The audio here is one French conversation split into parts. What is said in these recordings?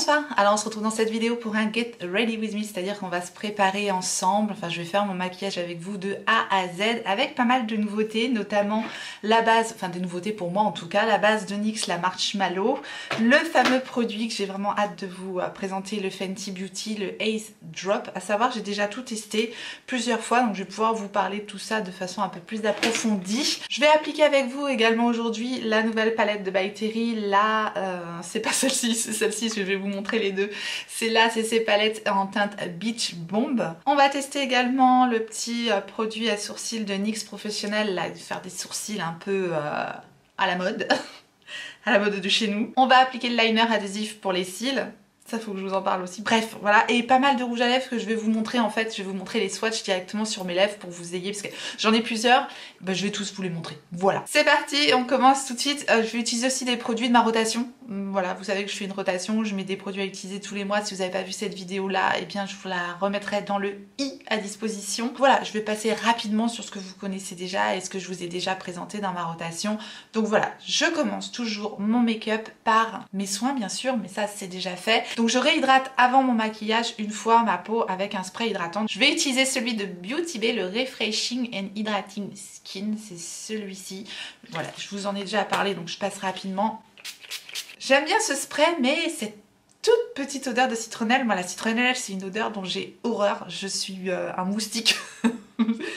Bonsoir, alors on se retrouve dans cette vidéo pour un Get Ready With Me, c'est-à-dire qu'on va se préparer ensemble, enfin je vais faire mon maquillage avec vous de A à Z avec pas mal de nouveautés, notamment la base, enfin des nouveautés pour moi en tout cas, la base de NYX, la Marshmallow, le fameux produit que j'ai vraiment hâte de vous présenter, le Fenty Beauty, le Ace Drop, à savoir j'ai déjà tout testé plusieurs fois, donc je vais pouvoir vous parler de tout ça de façon un peu plus approfondie. Je vais appliquer avec vous également aujourd'hui la nouvelle palette de By Terry, là c'est pas celle-ci, c'est celle-ci, je vais vous montrer les deux. C'est là, c'est ces palettes en teinte Beach Bomb. On va tester également le petit produit à sourcils de NYX Professionnel, là, de faire des sourcils un peu à la mode, à la mode de chez nous. On va appliquer le liner adhésif pour les cils. Ça, faut que je vous en parle aussi. Bref, voilà. Et pas mal de rouge à lèvres que je vais vous montrer. En fait, je vais vous montrer les swatchs directement sur mes lèvres pour vous ayez, parce que j'en ai plusieurs. Ben, je vais tous vous les montrer. Voilà. C'est parti, on commence tout de suite. Je vais utiliser aussi des produits de ma rotation. Voilà, vous savez que je fais une rotation. Je mets des produits à utiliser tous les mois. Si vous n'avez pas vu cette vidéo-là, eh bien, je vous la remettrai dans le i à disposition. Voilà, je vais passer rapidement sur ce que vous connaissez déjà et ce que je vous ai déjà présenté dans ma rotation. Donc voilà, je commence toujours mon make-up par mes soins, bien sûr, mais ça, c'est déjà fait. Donc je réhydrate avant mon maquillage une fois ma peau avec un spray hydratant. Je vais utiliser celui de Beauty Bay, le Refreshing and Hydrating Skin, c'est celui-ci. Voilà, je vous en ai déjà parlé donc je passe rapidement. J'aime bien ce spray mais cette toute petite odeur de citronnelle. Moi la citronnelle c'est une odeur dont j'ai horreur, je suis un moustique.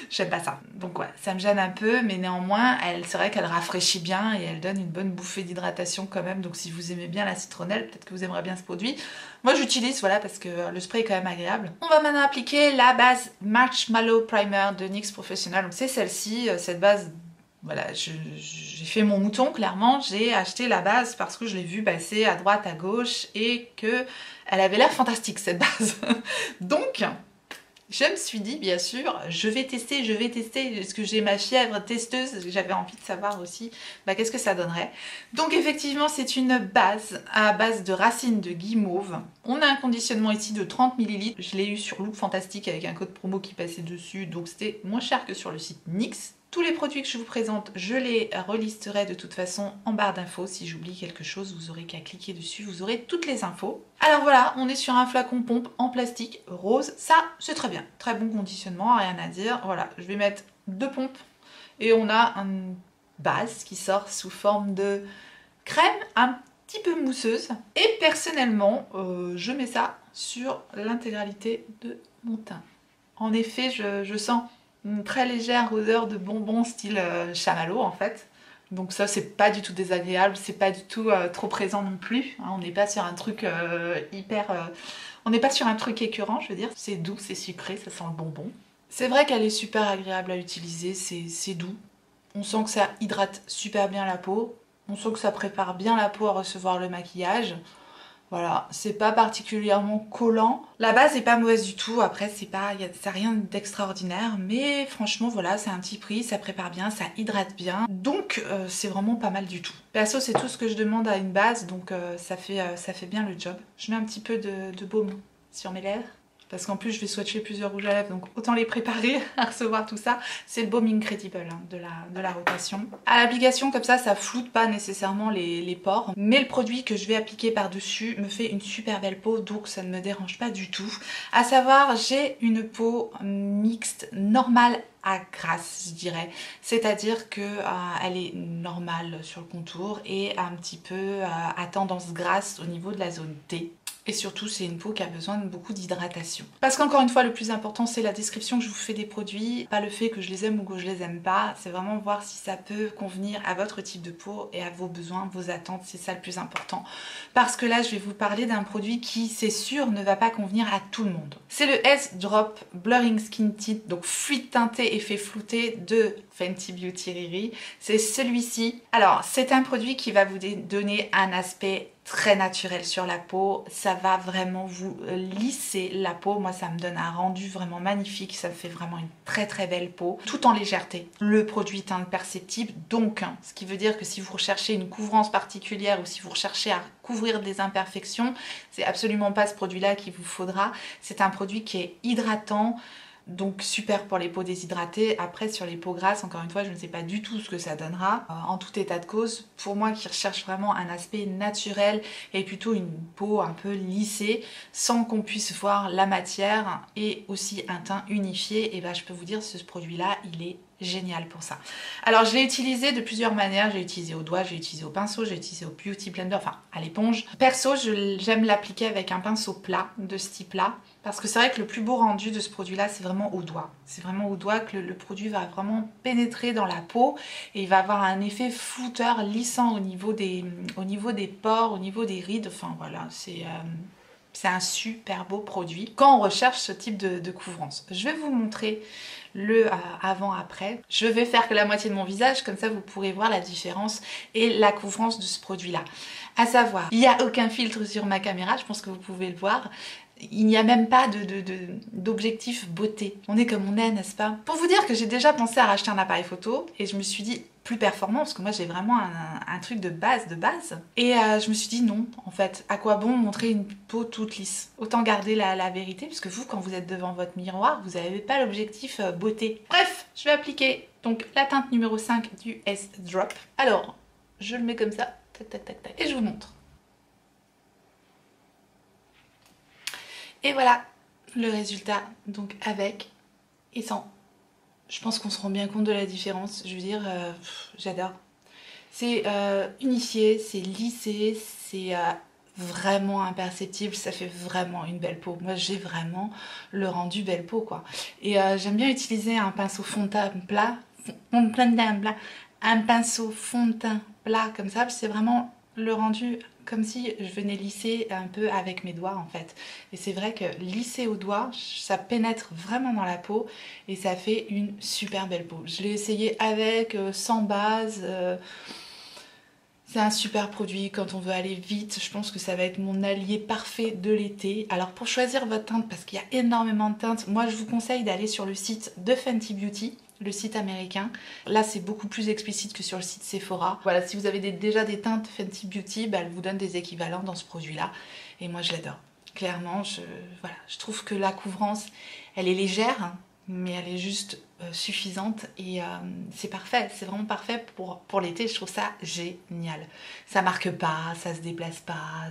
J'aime pas ça. Donc ouais, ça me gêne un peu, mais néanmoins, c'est vrai qu'elle rafraîchit bien et elle donne une bonne bouffée d'hydratation quand même. Donc si vous aimez bien la citronnelle, peut-être que vous aimerez bien ce produit. Moi j'utilise, voilà, parce que le spray est quand même agréable. On va maintenant appliquer la base Marshmallow Primer de NYX Professionnel. Donc c'est celle-ci, cette base. Voilà, j'ai fait mon mouton, clairement. J'ai acheté la base parce que je l'ai vue passer à droite, à gauche et que elle avait l'air fantastique cette base. Donc je me suis dit, bien sûr, je vais tester, parce que j'ai ma fièvre testeuse, j'avais envie de savoir aussi qu'est-ce que ça donnerait. Donc effectivement, c'est une base à base de racines de guimauve. On a un conditionnement ici de 30 ml. Je l'ai eu sur Look Fantastique avec un code promo qui passait dessus, donc c'était moins cher que sur le site NYX. Tous les produits que je vous présente, je les relisterai de toute façon en barre d'infos. Si j'oublie quelque chose, vous aurez qu'à cliquer dessus, vous aurez toutes les infos. Alors voilà, on est sur un flacon pompe en plastique rose. Ça, c'est très bien. Très bon conditionnement, rien à dire. Voilà, je vais mettre 2 pompes et on a une base qui sort sous forme de crème un petit peu mousseuse. Et personnellement, je mets ça sur l'intégralité de mon teint. En effet, je sens une très légère odeur de bonbons style chamallow en fait. Donc ça c'est pas du tout désagréable, c'est pas du tout trop présent non plus. Hein, on n'est pas sur un truc on n'est pas sur un truc écœurant, je veux dire. C'est doux, c'est sucré, ça sent le bonbon. C'est vrai qu'elle est super agréable à utiliser, c'est doux. On sent que ça hydrate super bien la peau. On sent que ça prépare bien la peau à recevoir le maquillage. Voilà, c'est pas particulièrement collant. La base est pas mauvaise du tout, après c'est rien d'extraordinaire, mais franchement voilà, c'est un petit prix, ça prépare bien, ça hydrate bien, donc c'est vraiment pas mal du tout. Perso c'est tout ce que je demande à une base, donc ça fait bien le job. Je mets un petit peu de baume sur mes lèvres, parce qu'en plus je vais swatcher plusieurs rouges à lèvres, donc autant les préparer à recevoir tout ça. C'est le Baume Incredible hein, de la rotation. À l'application comme ça floute pas nécessairement les pores, mais le produit que je vais appliquer par dessus me fait une super belle peau, donc ça ne me dérange pas du tout. À savoir, j'ai une peau mixte normale à grasse je dirais, c'est-à-dire que elle est normale sur le contour et un petit peu à tendance grasse au niveau de la zone T. Et surtout, c'est une peau qui a besoin de beaucoup d'hydratation. Parce qu'encore une fois, le plus important, c'est la description que je vous fais des produits, pas le fait que je les aime ou que je les aime pas. C'est vraiment voir si ça peut convenir à votre type de peau et à vos besoins, vos attentes. C'est ça le plus important. Parce que là, je vais vous parler d'un produit qui, c'est sûr, ne va pas convenir à tout le monde. C'est le S-Drop Blurring Skin Tint, donc fluide teinté effet flouté de Fenty Beauty Riri. C'est celui-ci. Alors, c'est un produit qui va vous donner un aspect très naturel sur la peau, ça va vraiment vous lisser la peau. Moi ça me donne un rendu vraiment magnifique, ça me fait vraiment une très très belle peau, tout en légèreté. Le produit est imperceptible, donc ce qui veut dire que si vous recherchez une couvrance particulière ou si vous recherchez à couvrir des imperfections, c'est absolument pas ce produit là qu'il vous faudra. C'est un produit qui est hydratant, Donc super pour les peaux déshydratées. Après sur les peaux grasses, encore une fois, je ne sais pas du tout ce que ça donnera. En tout état de cause, pour moi qui recherche vraiment un aspect naturel et plutôt une peau un peu lissée, sans qu'on puisse voir la matière et aussi un teint unifié, et ben je peux vous dire ce produit-là, il est génial pour ça. Alors je l'ai utilisé de plusieurs manières, j'ai utilisé au doigt, j'ai utilisé au pinceau, j'ai utilisé au Beauty Blender, enfin à l'éponge. Perso, j'aime l'appliquer avec un pinceau plat de ce type-là, parce que c'est vrai que le plus beau rendu de ce produit-là, c'est vraiment au doigt. C'est vraiment au doigt que le produit va vraiment pénétrer dans la peau et il va avoir un effet flouteur, lissant au niveau des pores, au niveau des rides, enfin voilà, c'est un super beau produit quand on recherche ce type de couvrance. Je vais vous montrer le avant-après. Je vais faire que la moitié de mon visage, comme ça vous pourrez voir la différence et la couvrance de ce produit-là. À savoir, il n'y a aucun filtre sur ma caméra, je pense que vous pouvez le voir. Il n'y a même pas d'objectif beauté. On est comme on est, n'est-ce pas? Pour vous dire que j'ai déjà pensé à racheter un appareil photo et je me suis dit plus performant parce que moi j'ai vraiment un truc de base. Et je me suis dit non, en fait, à quoi bon montrer une peau toute lisse? Autant garder la vérité puisque vous, quand vous êtes devant votre miroir, vous n'avez pas l'objectif beauté. Bref, je vais appliquer donc la teinte numéro 5 du S-Drop. Alors, je le mets comme ça, tac tac tac tac, et je vous montre. Et voilà le résultat, donc avec et sans. Je pense qu'on se rend bien compte de la différence. Je veux dire, j'adore. C'est unifié, c'est lissé, c'est vraiment imperceptible, ça fait vraiment une belle peau. Moi, j'ai vraiment le rendu belle peau, quoi. Et j'aime bien utiliser un pinceau fond de teint plat, un pinceau fond de teint plat comme ça, c'est vraiment le rendu comme si je venais lisser un peu avec mes doigts en fait. Et c'est vrai que lisser au doigt, ça pénètre vraiment dans la peau et ça fait une super belle peau. Je l'ai essayé avec, sans base. C'est un super produit quand on veut aller vite. Je pense que ça va être mon allié parfait de l'été. Alors pour choisir votre teinte, parce qu'il y a énormément de teintes, moi je vous conseille d'aller sur le site de Fenty Beauty, le site américain. Là c'est beaucoup plus explicite que sur le site Sephora. Voilà, si vous avez déjà des teintes Fenty Beauty, bah, elle vous donne des équivalents dans ce produit-là. Et moi je l'adore. Clairement, voilà, je trouve que la couvrance, elle est légère, hein, mais elle est juste suffisante et c'est parfait, c'est vraiment parfait pour l'été. Je trouve ça génial. Ça marque pas, ça se déplace pas,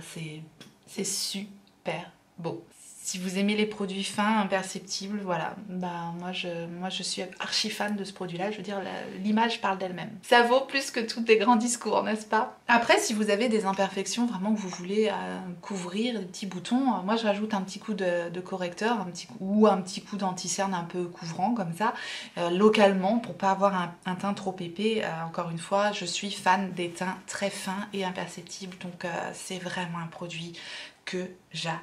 c'est super beau. Si vous aimez les produits fins, imperceptibles, voilà, bah moi je suis archi fan de ce produit-là. Je veux dire, l'image parle d'elle-même. Ça vaut plus que tous des grands discours, n'est-ce pas? Après, si vous avez des imperfections vraiment que vous voulez couvrir, des petits boutons, moi je rajoute un petit coup de correcteur, ou un petit coup d'anti-cerne un peu couvrant comme ça, localement, pour pas avoir un teint trop épais. Encore une fois, je suis fan des teints très fins et imperceptibles, donc c'est vraiment un produit que j'adore.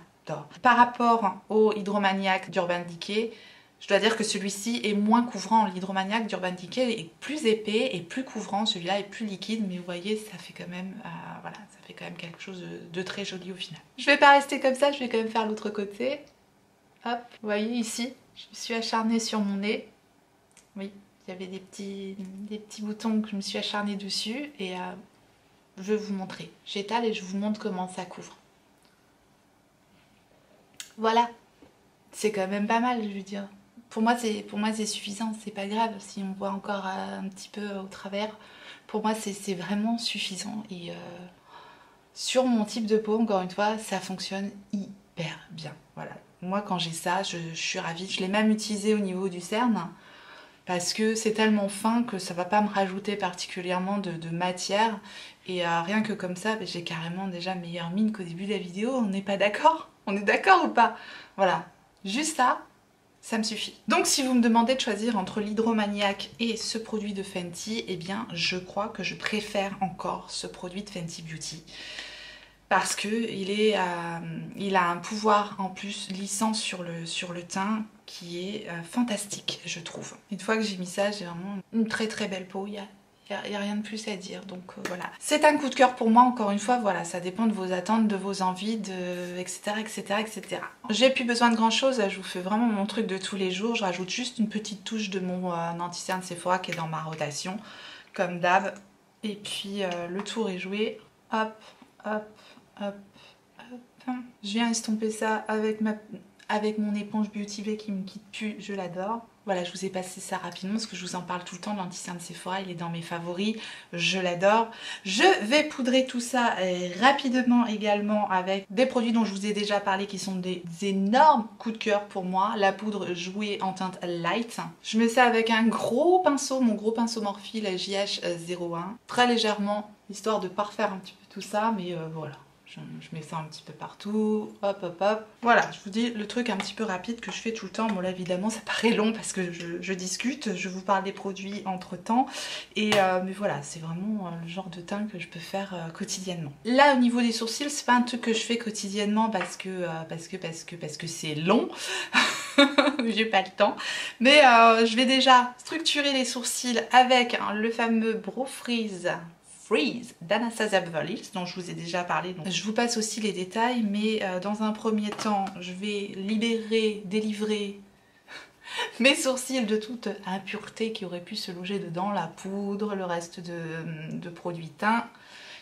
Par rapport au Hydromaniac d'Urban Decay, je dois dire que celui-ci est moins couvrant. L'Hydromaniac d'Urban Decay est plus épais et plus couvrant. Celui-là est plus liquide, mais vous voyez, ça fait quand même, voilà, ça fait quand même quelque chose de très joli au final. Je vais pas rester comme ça, je vais quand même faire l'autre côté. Hop, vous voyez ici, je me suis acharnée sur mon nez. Oui, il y avait des petits boutons que je me suis acharnée dessus et je vais vous montrer. J'étale et je vous montre comment ça couvre. Voilà, c'est quand même pas mal, je veux dire. Pour moi, c'est suffisant, c'est pas grave si on voit encore un petit peu au travers. Pour moi, c'est vraiment suffisant. Et sur mon type de peau, encore une fois, ça fonctionne hyper bien. Voilà. Moi, quand j'ai ça, je suis ravie. Je l'ai même utilisé au niveau du cerne parce que c'est tellement fin que ça va pas me rajouter particulièrement de matière. Et rien que comme ça, j'ai carrément déjà meilleure mine qu'au début de la vidéo. On n'est pas d'accord? On est d'accord ou pas? Voilà, juste ça me suffit. Donc si vous me demandez de choisir entre l'Hydromaniac et ce produit de Fenty, eh bien je crois que je préfère encore ce produit de Fenty Beauty. Parce qu'il a un pouvoir en plus lissant sur le teint qui est fantastique, je trouve. Une fois que j'ai mis ça, j'ai vraiment une très très belle peau. Il y a rien de plus à dire, donc voilà. C'est un coup de cœur pour moi, encore une fois, voilà, ça dépend de vos attentes, de vos envies, etc., etc., etc. J'ai plus besoin de grand chose, je vous fais vraiment mon truc de tous les jours. Je rajoute juste une petite touche de mon anti-cerne Sephora qui est dans ma rotation, comme d'hab. Et puis le tour est joué. Hop, hop, hop, hop. Je viens estomper ça avec avec mon éponge Beauty Bay qui me quitte plus, je l'adore. Voilà, je vous ai passé ça rapidement parce que je vous en parle tout le temps. L'anti-cerne de Sephora, il est dans mes favoris, je l'adore. Je vais poudrer tout ça rapidement également avec des produits dont je vous ai déjà parlé qui sont des énormes coups de cœur pour moi. La poudre jouée en teinte light. Je mets ça avec un gros pinceau, mon gros pinceau Morphe JH01, très légèrement, histoire de pas refaire un petit peu tout ça, mais voilà. Je mets ça un petit peu partout, hop hop hop. Voilà, je vous dis le truc un petit peu rapide que je fais tout le temps. Bon là évidemment ça paraît long parce que je discute, je vous parle des produits entre temps. Et mais voilà, c'est vraiment le genre de teint que je peux faire quotidiennement. Là au niveau des sourcils, c'est pas un truc que je fais quotidiennement parce que c'est long. J'ai pas le temps. Mais je vais déjà structurer les sourcils avec le fameux Brow Freeze d'Anastasia Beverly Hills dont je vous ai déjà parlé. Donc, je vous passe aussi les détails, mais dans un premier temps, je vais délivrer mes sourcils de toute impureté qui aurait pu se loger dedans, la poudre, le reste de produits teints,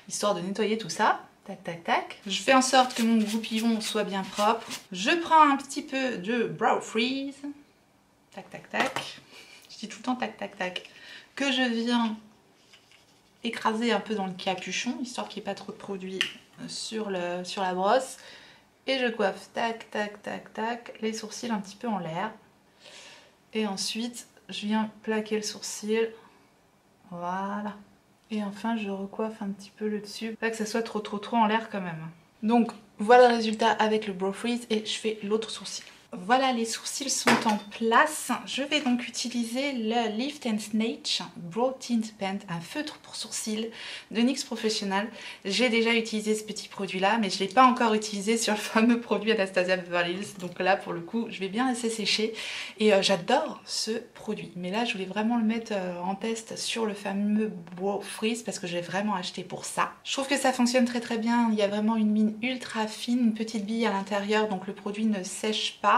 histoire de nettoyer tout ça. Tac tac tac. Je fais en sorte que mon goupillon soit bien propre. Je prends un petit peu de Brow Freeze. Tac tac tac. Je dis tout le temps tac tac tac. Que je viens écraser un peu dans le capuchon, histoire qu'il n'y ait pas trop de produit sur la brosse. Et je coiffe tac tac tac tac les sourcils un petit peu en l'air. Et ensuite je viens plaquer le sourcil. Voilà. Et enfin je recoiffe un petit peu le dessus, pas que ça soit trop en l'air quand même. Donc voilà le résultat avec le Brow Freeze et je fais l'autre sourcil. Voilà, les sourcils sont en place. Je vais donc utiliser le Lift and Snatch Brow Tint Pen, un feutre pour sourcils de NYX Professional. J'ai déjà utilisé ce petit produit là, mais je ne l'ai pas encore utilisé sur le fameux produit Anastasia Beverly Hills. Donc là, pour le coup, je vais bien laisser sécher. Et j'adore ce produit. Mais là, je voulais vraiment le mettre en test sur le fameux Brow Freeze parce que j'ai vraiment acheté pour ça. Je trouve que ça fonctionne très bien. Il y a vraiment une mine ultra fine, une petite bille à l'intérieur, donc le produit ne sèche pas.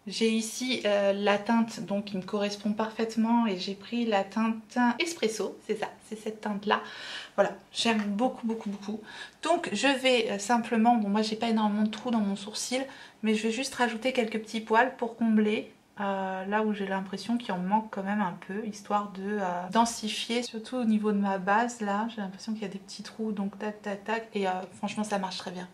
J'ai ici la teinte donc qui me correspond parfaitement et j'ai pris la teinte Espresso, c'est ça, c'est cette teinte là. Voilà, j'aime beaucoup. Donc je vais simplement, bon moi j'ai pas énormément de trous dans mon sourcil, mais je vais juste rajouter quelques petits poils pour combler là où j'ai l'impression qu'il en manque quand même un peu, histoire de densifier, surtout au niveau de ma base là, j'ai l'impression qu'il y a des petits trous, donc tac tac tac, et franchement ça marche très bien.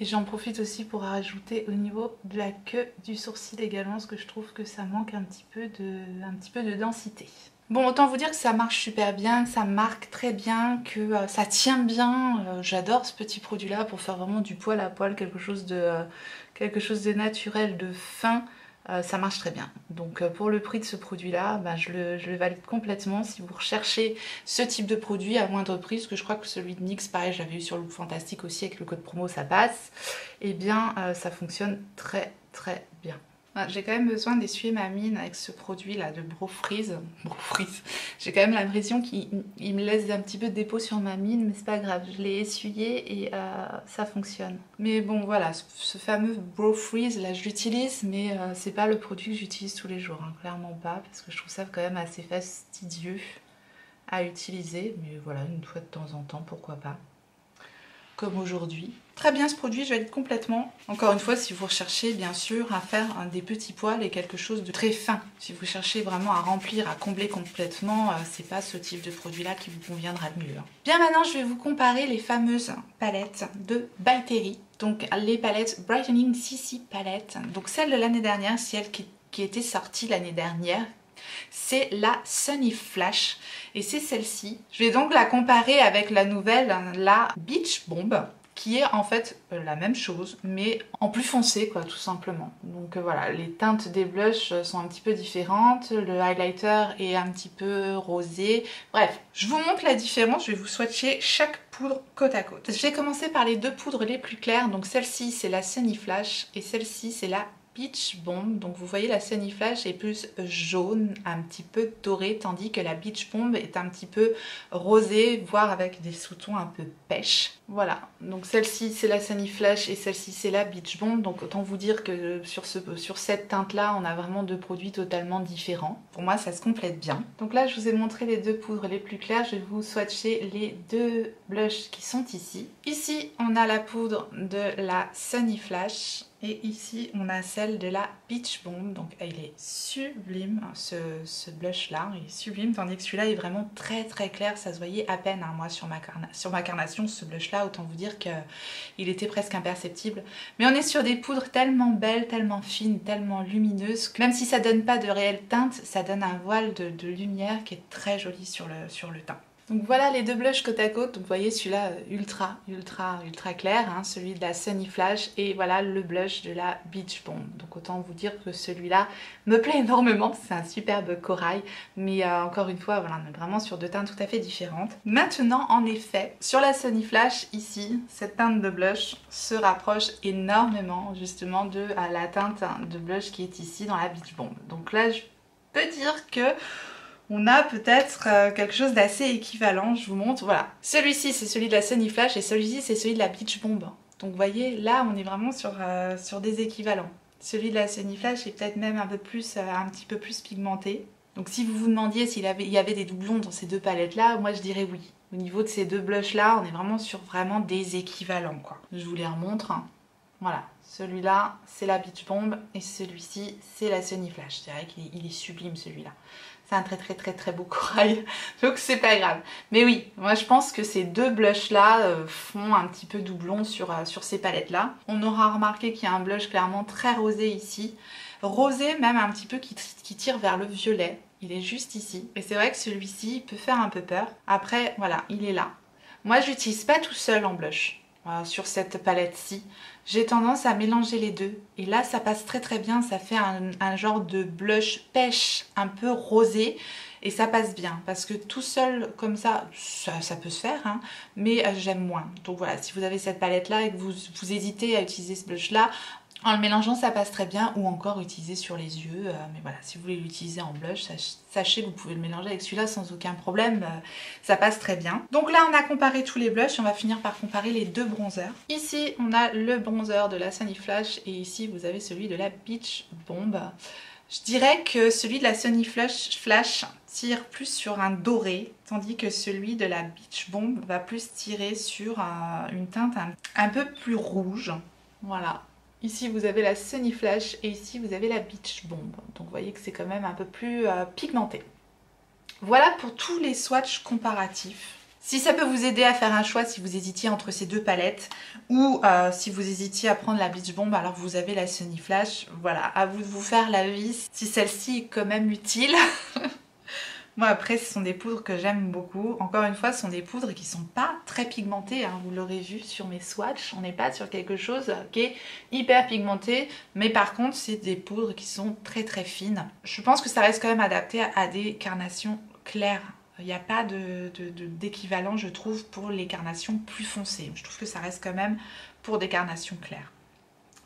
Et j'en profite aussi pour rajouter au niveau de la queue du sourcil également, parce que je trouve que ça manque un petit peu de densité. Bon, autant vous dire que ça marche super bien, que ça marque très bien, que ça tient bien. J'adore ce petit produit là pour faire vraiment du poil à poil, quelque chose de naturel, de fin. Ça marche très bien. Donc pour le prix de ce produit là, je le valide complètement. Si vous recherchez ce type de produit à moindre prix, parce que je crois que celui de NYX, pareil, je l'avais eu sur Look Fantastique aussi, avec le code promo ça passe, et bien ça fonctionne très bien. J'ai quand même besoin d'essuyer ma mine avec ce produit là de Brow Freeze. J'ai quand même l'impression qu'il me laisse un petit peu de dépôt sur ma mine, mais c'est pas grave, je l'ai essuyé et ça fonctionne. Mais bon voilà, ce fameux Brow Freeze là je l'utilise, mais c'est pas le produit que j'utilise tous les jours, hein, clairement pas, parce que je trouve ça quand même assez fastidieux à utiliser, mais voilà, une fois de temps en temps, pourquoi pas. Comme aujourd'hui. Très bien ce produit, je valide complètement. Encore une fois, si vous recherchez bien sûr à faire des petits poils et quelque chose de très fin, si vous cherchez vraiment à remplir, à combler complètement, c'est pas ce type de produit là qui vous conviendra le mieux. Bien, maintenant je vais vous comparer les fameuses palettes de By Terry. Donc les palettes Brightening CC Palette. Donc celle de l'année dernière, c'est elle qui était sortie l'année dernière. C'est la Sunny Flash et c'est celle-ci. Je vais donc la comparer avec la nouvelle, la Beach Bomb, qui est en fait la même chose mais en plus foncé quoi, tout simplement. Donc voilà, les teintes des blushs sont un petit peu différentes, le highlighter est un petit peu rosé. Bref, je vous montre la différence, je vais vous swatcher chaque poudre côte à côte. Je vais commencer par les deux poudres les plus claires, donc celle-ci c'est la Sunny Flash et celle-ci c'est la Beach Bomb. Donc vous voyez la Sunny Flash est plus jaune, un petit peu doré, tandis que la Beach Bomb est un petit peu rosé, voire avec des sous-tons un peu pêche. Voilà, donc celle-ci c'est la Sunny Flash et celle-ci c'est la Beach Bomb. Donc autant vous dire que sur cette teinte là on a vraiment deux produits totalement différents. Pour moi ça se complète bien. Donc là je vous ai montré les deux poudres les plus claires, je vais vous swatcher les deux blushs qui sont ici. Ici on a la poudre de la Sunny Flash Et ici, on a celle de la Beach Bomb. Donc, il est sublime, ce blush-là. Il est sublime, tandis que celui-là est vraiment très très clair. Ça se voyait à peine, hein, moi, sur ma carnation, ce blush-là. Autant vous dire qu'il était presque imperceptible. Mais on est sur des poudres tellement belles, tellement fines, tellement lumineuses. Que même si ça donne pas de réelle teinte, ça donne un voile de lumière qui est très joli sur le teint. Donc voilà les deux blushs côte à côte. Donc vous voyez celui-là ultra clair, hein, celui de la Sunny Flash, et voilà le blush de la Beach Bomb. Donc autant vous dire que celui-là me plaît énormément, c'est un superbe corail, mais encore une fois voilà, on est vraiment sur deux teintes tout à fait différentes. Maintenant en effet, sur la Sunny Flash ici, cette teinte de blush se rapproche énormément justement de la teinte de blush qui est ici dans la Beach Bomb. Donc là je peux dire que on a peut-être quelque chose d'assez équivalent, je vous montre, voilà. Celui-ci c'est celui de la Sunny Flash et celui-ci c'est celui de la Beach Bomb. Donc vous voyez, là on est vraiment sur des équivalents. Celui de la Sunny Flash est peut-être même un petit peu plus pigmenté. Donc si vous vous demandiez s'il y avait des doublons dans ces deux palettes là, moi je dirais oui. Au niveau de ces deux blushs là, on est vraiment sur des équivalents quoi. Je vous les remontre, hein. Voilà, celui-là c'est la Beach Bomb et celui-ci c'est la Sunny Flash. C'est vrai qu'il est sublime celui-là. C'est un très beau corail, donc c'est pas grave. Mais oui, moi je pense que ces deux blushs là font un petit peu doublon sur ces palettes là. On aura remarqué qu'il y a un blush clairement très rosé ici. Rosé même un petit peu qui tire vers le violet. Il est juste ici. Et c'est vrai que celui-ci peut faire un peu peur. Après voilà, il est là. Moi je l'utilise pas tout seul en blush. Sur cette palette-ci, j'ai tendance à mélanger les deux et là ça passe très bien, ça fait un genre de blush pêche un peu rosé et ça passe bien parce que tout seul comme ça peut se faire, hein, mais j'aime moins. Donc voilà, si vous avez cette palette là et que vous hésitez à utiliser ce blush là, en le mélangeant ça passe très bien, ou encore utiliser sur les yeux, mais voilà, si vous voulez l'utiliser en blush, sachez que vous pouvez le mélanger avec celui-là sans aucun problème, ça passe très bien. Donc là on a comparé tous les blushs et on va finir par comparer les deux bronzers. Ici on a le bronzer de la Sunny Flash et ici vous avez celui de la Beach Bomb. Je dirais que celui de la Sunny Flash tire plus sur un doré, tandis que celui de la Beach Bomb va plus tirer sur une teinte un peu plus rouge. Voilà. Ici vous avez la Sunny Flash et ici vous avez la Beach Bomb. Donc vous voyez que c'est quand même un peu plus pigmenté. Voilà pour tous les swatchs comparatifs. Si ça peut vous aider à faire un choix, si vous hésitiez entre ces deux palettes, ou si vous hésitiez à prendre la Beach Bomb alors vous avez la Sunny Flash, voilà, à vous de vous faire l'avis si celle-ci est quand même utile. Moi après ce sont des poudres que j'aime beaucoup. Encore une fois ce sont des poudres qui sont pas très pigmentées, hein. Vous l'aurez vu sur mes swatchs, on n'est pas sur quelque chose qui est hyper pigmenté. Mais par contre c'est des poudres qui sont très fines. Je pense que ça reste quand même adapté à des carnations claires. Il n'y a pas d'équivalent je trouve pour les carnations plus foncées. Je trouve que ça reste quand même pour des carnations claires.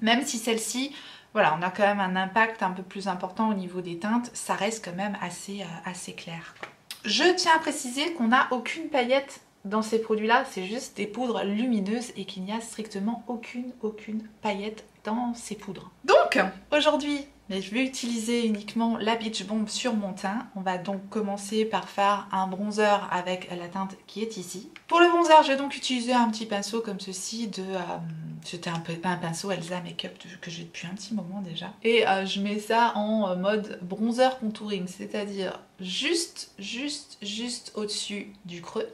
Même si celle-ci... Voilà, on a quand même un impact un peu plus important au niveau des teintes, ça reste quand même assez clair, quoi. Je tiens à préciser qu'on n'a aucune paillette dans ces produits-là, c'est juste des poudres lumineuses et qu'il n'y a strictement aucune paillette dans ces poudres. Donc, aujourd'hui, je vais utiliser uniquement la Beach Bomb sur mon teint. On va donc commencer par faire un bronzer avec la teinte qui est ici. Pour le bronzer, je vais donc utiliser un petit pinceau comme ceci c'était un pinceau Elsa Makeup que j'ai depuis un petit moment déjà. Et je mets ça en mode bronzer contouring, c'est-à-dire juste au-dessus du creux.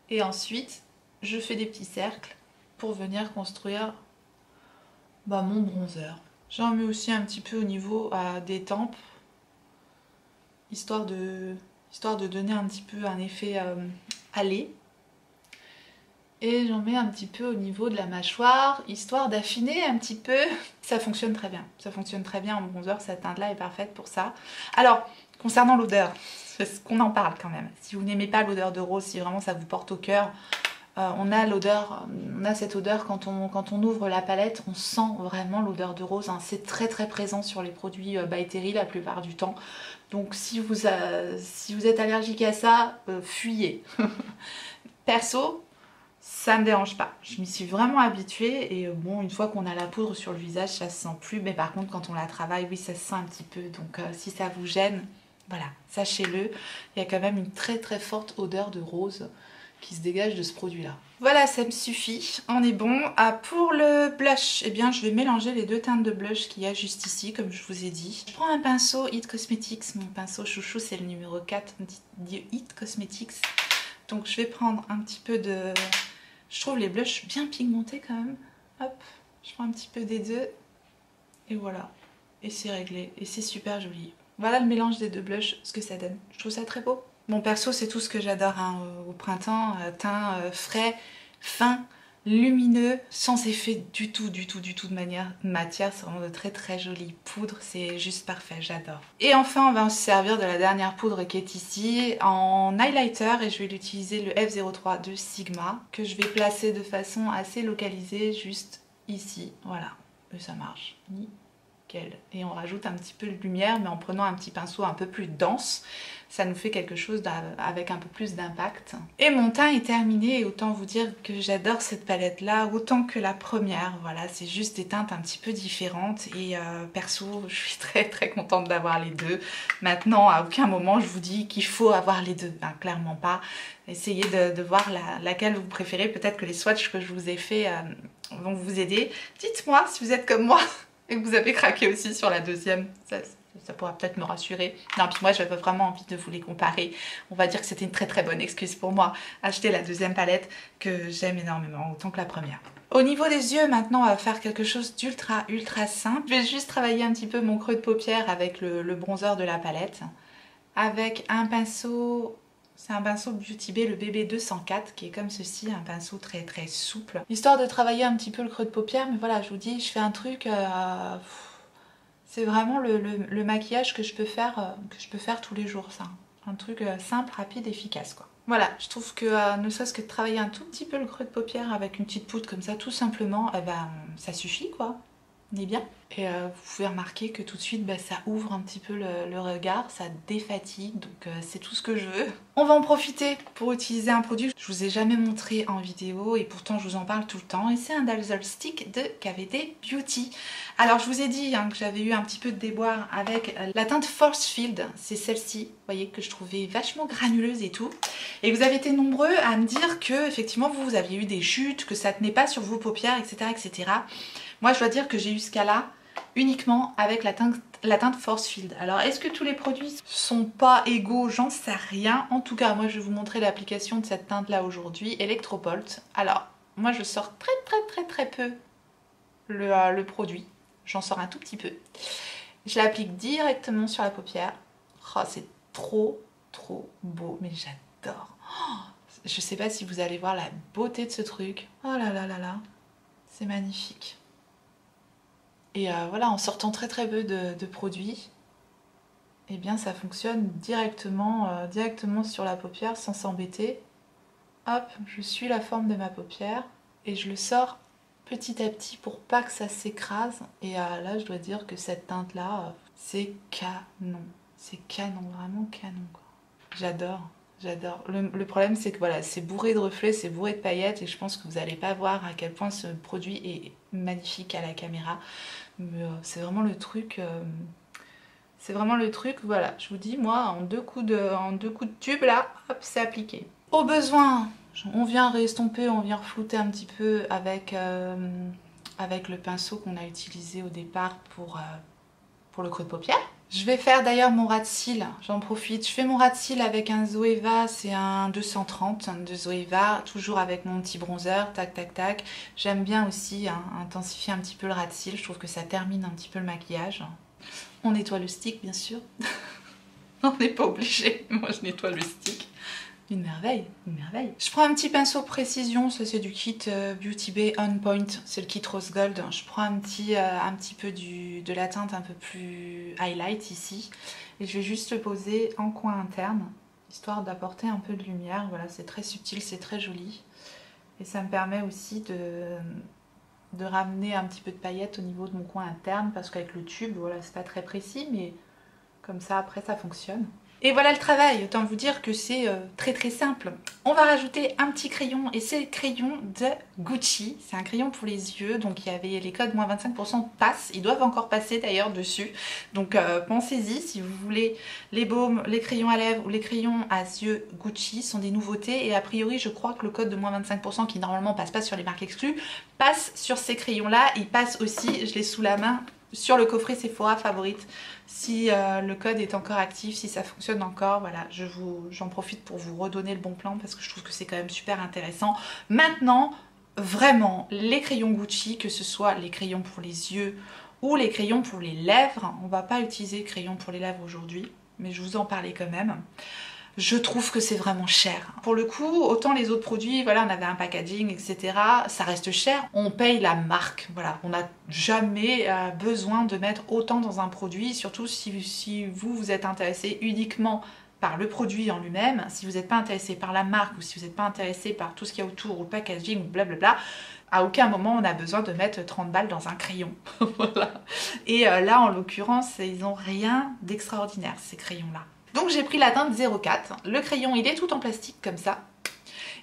Et ensuite, je fais des petits cercles pour venir construire mon bronzer. J'en mets aussi un petit peu au niveau des tempes, histoire de donner un petit peu un effet allé. Et j'en mets un petit peu au niveau de la mâchoire, histoire d'affiner un petit peu. Ça fonctionne très bien. Ça fonctionne très bien en bronzer, cette teinte-là est parfaite pour ça. Alors, concernant l'odeur, parce qu'on en parle quand même. Si vous n'aimez pas l'odeur de rose, si vraiment ça vous porte au cœur, on a cette odeur quand on ouvre la palette, on sent vraiment l'odeur de rose, hein. C'est très présent sur les produits by Terry la plupart du temps. Donc si vous êtes allergique à ça, fuyez. Perso, ça me dérange pas. Je m'y suis vraiment habituée et bon, une fois qu'on a la poudre sur le visage, ça se sent plus. Mais par contre, quand on la travaille, oui, ça se sent un petit peu. Donc si ça vous gêne, voilà, sachez-le. Il y a quand même une très forte odeur de rose qui se dégage de ce produit-là. Voilà, ça me suffit, on est bon. Ah, pour le blush, eh bien je vais mélanger les deux teintes de blush qu'il y a juste ici, comme je vous ai dit. Je prends un pinceau It Cosmetics, mon pinceau chouchou, c'est le numéro 4 de It Cosmetics. Donc je vais prendre un petit peu de... Je trouve les blushs bien pigmentés quand même. Hop, je prends un petit peu des deux. Et voilà. Et c'est réglé. Et c'est super joli. Voilà le mélange des deux blushs, ce que ça donne. Je trouve ça très beau. Bon, perso, c'est tout ce que j'adore hein, au printemps. Teint frais, fin, lumineux, sans effet du tout de matière. C'est vraiment de très jolies poudres. C'est juste parfait, j'adore. Et enfin, on va se servir de la dernière poudre qui est ici en highlighter. Et je vais l'utiliser le F03 de Sigma, que je vais placer de façon assez localisée, juste ici. Voilà, et ça marche. Et on rajoute un petit peu de lumière, mais en prenant un petit pinceau un peu plus dense, ça nous fait quelque chose avec un peu plus d'impact. Et mon teint est terminé, et autant vous dire que j'adore cette palette là autant que la première. Voilà, c'est juste des teintes un petit peu différentes, et perso je suis très contente d'avoir les deux. Maintenant à aucun moment je vous dis qu'il faut avoir les deux, ben, clairement pas. Essayez de voir laquelle vous préférez. Peut-être que les swatchs que je vous ai fait vont vous aider. Dites-moi si vous êtes comme moi et que vous avez craqué aussi sur la deuxième, ça pourra peut-être me rassurer. Non, puis moi j'avais vraiment envie de vous les comparer. On va dire que c'était une très bonne excuse pour moi. Acheter la deuxième palette que j'aime énormément, autant que la première. Au niveau des yeux, maintenant on va faire quelque chose d'ultra simple. Je vais juste travailler un petit peu mon creux de paupière avec le bronzer de la palette. Avec un pinceau... C'est un pinceau Beauty Bay, le BB 204, qui est comme ceci, un pinceau très souple. Histoire de travailler un petit peu le creux de paupière, mais voilà, je vous dis, je fais un truc... c'est vraiment le maquillage que je peux faire tous les jours, ça. Un truc simple, rapide, efficace, quoi. Voilà, je trouve que ne serait-ce que de travailler un tout petit peu le creux de paupière avec une petite poudre comme ça, tout simplement, eh ben, ça suffit, quoi. On est bien. Et vous pouvez remarquer que tout de suite ça ouvre un petit peu le regard, ça défatigue, donc c'est tout ce que je veux. On va en profiter pour utiliser un produit que je vous ai jamais montré en vidéo et pourtant je vous en parle tout le temps, et c'est un Dazzle Stick de KVD Beauty. Alors je vous ai dit hein, que j'avais eu un petit peu de déboire avec la teinte Force Field, c'est celle-ci, vous voyez, que je trouvais vachement granuleuse et tout. Et vous avez été nombreux à me dire que effectivement vous aviez eu des chutes, que ça tenait pas sur vos paupières, etc. Moi je dois dire que j'ai eu ce cas-là uniquement avec la teinte Force Field. Alors est-ce que tous les produits sont pas égaux? J'en sais rien. En tout cas moi je vais vous montrer l'application de cette teinte là aujourd'hui, Electrobolt. Alors moi je sors très peu le produit. J'en sors un tout petit peu. Je l'applique directement sur la paupière. Oh, c'est trop beau, mais j'adore. Oh, je sais pas si vous allez voir la beauté de ce truc. Oh là là, c'est magnifique. Et voilà, en sortant très peu de produits, eh bien ça fonctionne directement sur la paupière sans s'embêter. Hop, je suis la forme de ma paupière et je le sors petit à petit pour pas que ça s'écrase. Et là, je dois dire que cette teinte-là, c'est canon. C'est canon, vraiment canon, quoi. J'adore. Le problème, c'est que voilà, c'est bourré de reflets, c'est bourré de paillettes et je pense que vous n'allez pas voir à quel point ce produit est magnifique à la caméra. Mais c'est vraiment le truc... voilà, je vous dis, moi, en deux coups de tube, là, hop, c'est appliqué. Au besoin, on vient restomper, on vient reflouter un petit peu avec le pinceau qu'on a utilisé au départ pour le creux de paupière. Je vais faire d'ailleurs mon ras de cils, j'en profite. Je fais mon ras de cils avec un Zoeva, c'est un 230 de Zoeva, toujours avec mon petit bronzer, tac. J'aime bien aussi intensifier un petit peu le ras de cils, je trouve que ça termine un petit peu le maquillage. On nettoie le stick bien sûr. On n'est pas obligé, moi je nettoie le stick. Une merveille, une merveille. Je prends un petit pinceau précision, ça c'est du kit Beauty Bay On Point, c'est le kit Rose Gold. Je prends un petit peu de la teinte un peu plus highlight ici. Et je vais juste le poser en coin interne, histoire d'apporter un peu de lumière. Voilà, c'est très subtil, c'est très joli. Et ça me permet aussi de ramener un petit peu de paillettes au niveau de mon coin interne, parce qu'avec le tube, voilà, c'est pas très précis, mais comme ça après ça fonctionne. Et voilà le travail, autant vous dire que c'est très très simple. On va rajouter un petit crayon et c'est le crayon de Gucci. C'est un crayon pour les yeux, donc il y avait les codes moins 25% passent. Ils doivent encore passer d'ailleurs dessus. Donc pensez-y si vous voulez les baumes, les crayons à lèvres ou les crayons à yeux Gucci sont des nouveautés. Et a priori je crois que le code de moins 25% qui normalement passe pas sur les marques exclues, passe sur ces crayons là. Il passe aussi, je l'ai sous la main, sur le coffret Sephora favorite. Si le code est encore actif, si ça fonctionne encore, voilà, j'en profite pour vous redonner le bon plan parce que je trouve que c'est quand même super intéressant. Maintenant, vraiment, les crayons Gucci, que ce soit les crayons pour les yeux ou les crayons pour les lèvres, on va pas utiliser crayons pour les lèvres aujourd'hui, mais je vous en parlais quand même. Je trouve que c'est vraiment cher. Pour le coup, autant les autres produits, voilà, on avait un packaging, etc. Ça reste cher. On paye la marque. Voilà, on n'a jamais besoin de mettre autant dans un produit, surtout si vous êtes intéressé uniquement par le produit en lui-même. Si vous n'êtes pas intéressé par la marque ou si vous n'êtes pas intéressé par tout ce qu'il y a autour, ou le packaging, blablabla, à aucun moment on a besoin de mettre 30 balles dans un crayon. Voilà. Et là, en l'occurrence, ils n'ont rien d'extraordinaire, ces crayons-là. Donc j'ai pris la teinte 04, le crayon il est tout en plastique comme ça,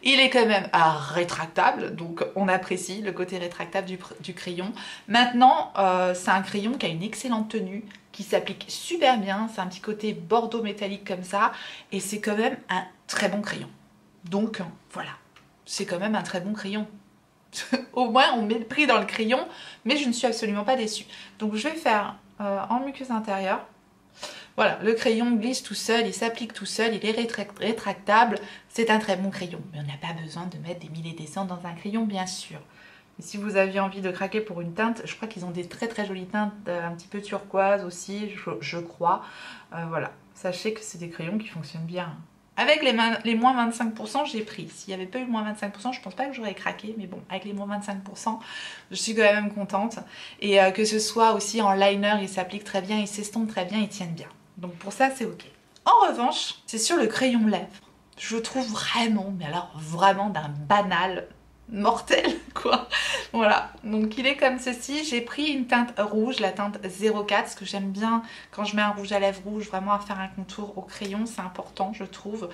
il est quand même rétractable, donc on apprécie le côté rétractable du crayon. Maintenant c'est un crayon qui a une excellente tenue, qui s'applique super bien, c'est un petit côté bordeaux métallique comme ça, et c'est quand même un très bon crayon. Donc voilà, c'est quand même un très bon crayon. Au moins on met le prix dans le crayon, mais je ne suis absolument pas déçue. Donc je vais faire en muqueuse intérieure. Voilà, le crayon glisse tout seul, il s'applique tout seul, il est rétractable. C'est un très bon crayon. Mais on n'a pas besoin de mettre des milliers d'essence dans un crayon, bien sûr. Et si vous aviez envie de craquer pour une teinte, je crois qu'ils ont des très très jolies teintes, un petit peu turquoise aussi, je crois. Voilà, sachez que c'est des crayons qui fonctionnent bien. Avec les moins 25%, j'ai pris. S'il n'y avait pas eu le moins 25%, je pense pas que j'aurais craqué. Mais bon, avec les moins 25%, je suis quand même contente. Et que ce soit aussi en liner, il s'applique très bien, il s'estompe très bien, ils tiennent bien. Donc pour ça, c'est ok. En revanche, c'est sur le crayon lèvres. Je trouve vraiment, mais alors vraiment d'un banal mortel, quoi. Voilà, donc il est comme ceci. J'ai pris une teinte rouge, la teinte 04, parce que j'aime bien quand je mets un rouge à lèvres rouge, vraiment à faire un contour au crayon, c'est important, je trouve.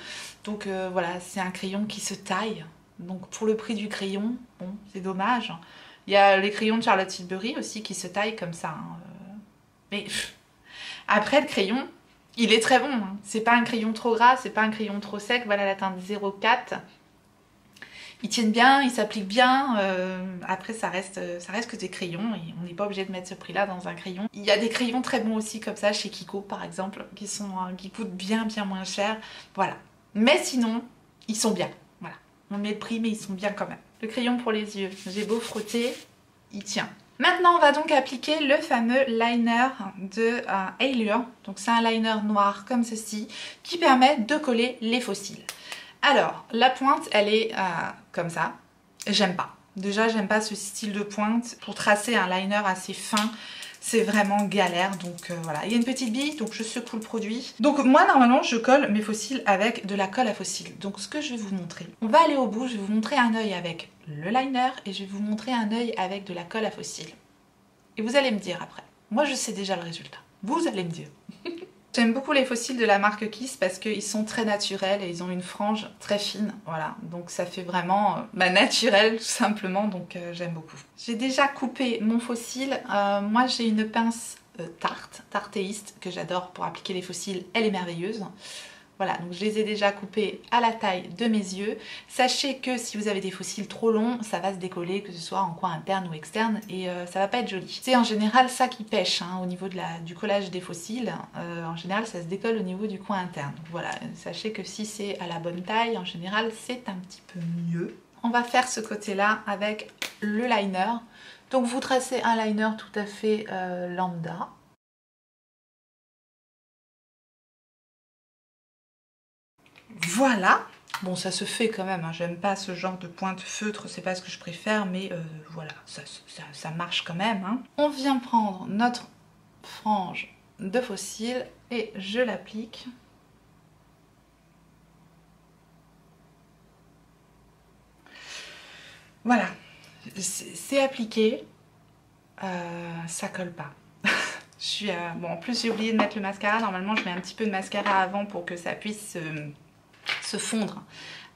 Donc voilà, c'est un crayon qui se taille. Donc pour le prix du crayon, bon, c'est dommage. Il y a les crayons de Charlotte Tilbury aussi qui se taillent comme ça. Hein. Mais après, le crayon, il est très bon. Hein. C'est pas un crayon trop gras, c'est pas un crayon trop sec. Voilà la teinte 04. Ils tiennent bien, ils s'appliquent bien. Après, ça reste que des crayons et on n'est pas obligé de mettre ce prix-là dans un crayon. Il y a des crayons très bons aussi comme ça chez Kiko par exemple, qui coûtent bien moins cher. Voilà. Mais sinon, ils sont bien. Voilà. On met le prix, mais ils sont bien quand même. Le crayon pour les yeux, j'ai beau frotter, il tient. Maintenant, on va donc appliquer le fameux liner de Allure. Donc c'est un liner noir comme ceci qui permet de coller les faux cils. Alors, la pointe, elle est comme ça. J'aime pas. Déjà, j'aime pas ce style de pointe. Pour tracer un liner assez fin, c'est vraiment galère. Donc voilà, il y a une petite bille, donc je secoue le produit. Donc moi, normalement, je colle mes faux cils avec de la colle à faux cils. Donc ce que je vais vous montrer, on va aller au bout. Je vais vous montrer un œil avec le liner et je vais vous montrer un œil avec de la colle à faux cils. Et vous allez me dire après. Moi, je sais déjà le résultat. Vous allez me dire. J'aime beaucoup les faux cils de la marque Kiss parce qu'ils sont très naturels et ils ont une frange très fine, voilà, donc ça fait vraiment naturel tout simplement, donc j'aime beaucoup. J'ai déjà coupé mon faux cil, moi j'ai une pince tartéiste que j'adore pour appliquer les faux cils, elle est merveilleuse. Voilà, donc je les ai déjà coupés à la taille de mes yeux. Sachez que si vous avez des faux cils trop longs, ça va se décoller, que ce soit en coin interne ou externe, et ça va pas être joli. C'est en général ça qui pêche hein, au niveau du collage des faux cils. En général, ça se décolle au niveau du coin interne. Donc voilà, sachez que si c'est à la bonne taille, en général, c'est un petit peu mieux. On va faire ce côté-là avec le liner. Donc vous tracez un liner tout à fait lambda. Voilà, bon ça se fait quand même, hein. J'aime pas ce genre de pointe feutre, c'est pas ce que je préfère, mais voilà, ça marche quand même. Hein. On vient prendre notre frange de faux cils et je l'applique. Voilà, c'est appliqué, ça colle pas. Bon, en plus j'ai oublié de mettre le mascara. Normalement je mets un petit peu de mascara avant pour que ça puisse se fondre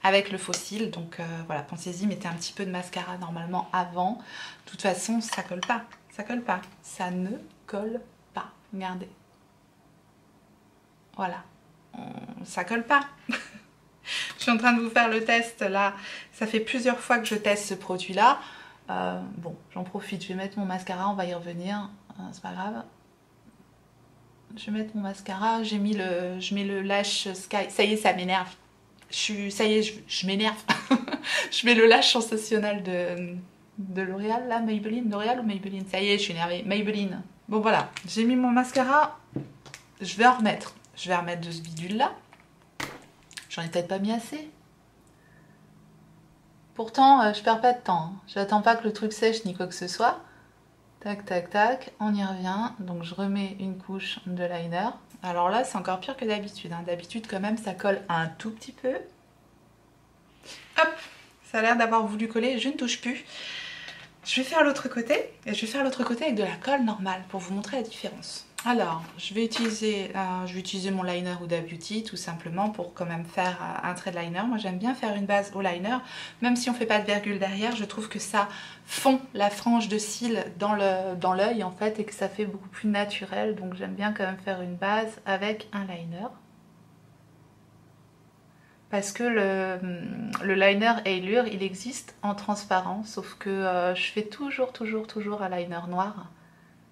avec le faux cil. Donc voilà, pensez-y, mettez un petit peu de mascara normalement avant. De toute façon ça colle pas, ça colle pas, ça ne colle pas. Regardez, voilà, ça colle pas. Je suis en train de vous faire le test là, ça fait plusieurs fois que je teste ce produit là. Bon, j'en profite, je vais mettre mon mascara, on va y revenir, c'est pas grave. Je vais mettre mon mascara, je mets le Lash Sky, ça y est, ça m'énerve. Ça y est, je m'énerve. Je mets le Lash Sensationnel de L'Oréal, là, Maybelline, L'Oréal ou Maybelline, ça y est, je suis énervée, Maybelline. Bon voilà, j'ai mis mon mascara, je vais en remettre. Je vais remettre de ce bidule là. J'en ai peut-être pas mis assez. Pourtant, je perds pas de temps, hein. J'attends pas que le truc sèche ni quoi que ce soit. Tac, tac, tac, on y revient. Donc je remets une couche de liner. Alors là, c'est encore pire que d'habitude, hein. D'habitude, quand même, ça colle un tout petit peu. Hop, ça a l'air d'avoir voulu coller, je ne touche plus. Je vais faire l'autre côté, et je vais faire l'autre côté avec de la colle normale pour vous montrer la différence. Alors, je vais utiliser mon liner Huda Beauty tout simplement pour quand même faire un trait de liner. Moi j'aime bien faire une base au liner, même si on fait pas de virgule derrière, je trouve que ça fond la frange de cils dans l'œil en fait et que ça fait beaucoup plus naturel. Donc j'aime bien quand même faire une base avec un liner. Parce que le liner Allure, il existe en transparent, sauf que je fais toujours un liner noir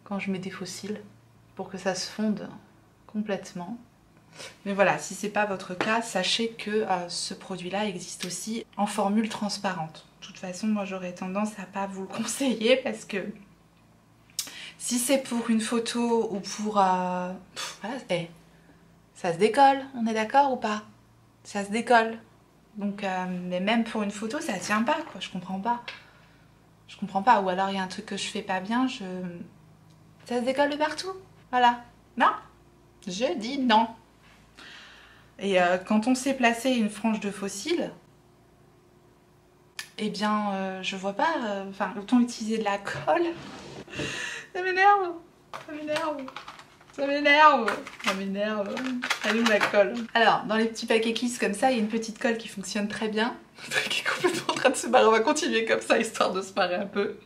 quand je mets des faux cils, pour que ça se fonde complètement. Mais voilà, si c'est pas votre cas, sachez que ce produit-là existe aussi en formule transparente. De toute façon, moi j'aurais tendance à pas vous le conseiller parce que si c'est pour une photo ou pour... voilà, ça se décolle, on est d'accord ou pas? Ça se décolle. Donc, mais même pour une photo, ça tient pas, quoi. Je comprends pas. Je comprends pas. Ou alors il y a un truc que je fais pas bien, ça se décolle de partout. Voilà. Non, je dis non. Et quand on sait placer une frange de faux cils, eh bien, je vois pas... Enfin, autant utiliser de la colle. Ça m'énerve. Ça m'énerve. Ça m'énerve. Ça m'énerve. Elle est où la colle? Alors, dans les petits paquets Kiss comme ça, il y a une petite colle qui fonctionne très bien. Le truc est complètement en train de se barrer. On va continuer comme ça, histoire de se marrer un peu.